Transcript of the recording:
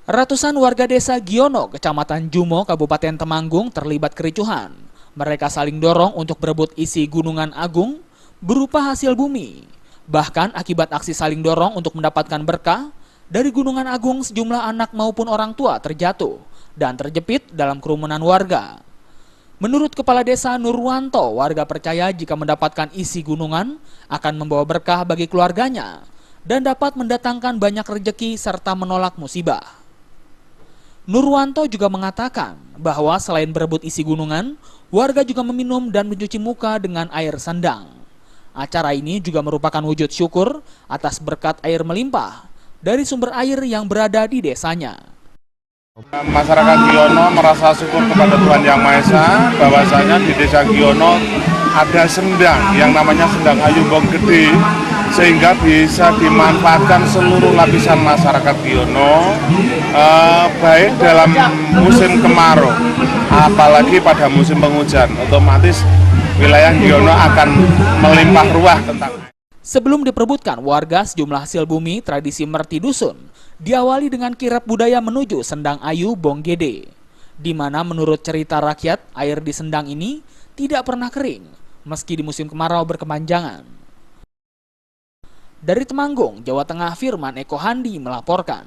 Ratusan warga desa Giono, Kecamatan Jumo, Kabupaten Temanggung terlibat kericuhan. Mereka saling dorong untuk berebut isi Gunungan Agung berupa hasil bumi. Bahkan akibat aksi saling dorong untuk mendapatkan berkah, dari Gunungan Agung sejumlah anak maupun orang tua terjatuh dan terjepit dalam kerumunan warga. Menurut Kepala Desa Nurwanto, warga percaya jika mendapatkan isi gunungan akan membawa berkah bagi keluarganya dan dapat mendatangkan banyak rejeki serta menolak musibah. Nurwanto juga mengatakan bahwa selain berebut isi gunungan, warga juga meminum dan mencuci muka dengan air sendang. Acara ini juga merupakan wujud syukur atas berkat air melimpah dari sumber air yang berada di desanya. Masyarakat Giono merasa syukur kepada Tuhan Yang Maha Esa bahwasanya di desa Giono ada sendang yang namanya Sendang Ayu Bong Gede, sehingga bisa dimanfaatkan seluruh lapisan masyarakat Giono, baik dalam musim kemarau apalagi pada musim penghujan. Otomatis wilayah Giono akan melimpah ruah tentang. Sebelum diperebutkan, warga sejumlah hasil bumi tradisi Merti Dusun diawali dengan kirap budaya menuju Sendang Ayu Bong Gede, di mana menurut cerita rakyat air di sendang ini tidak pernah kering meski di musim kemarau berkepanjangan. Dari Temanggung, Jawa Tengah, Firman Eko Handi melaporkan.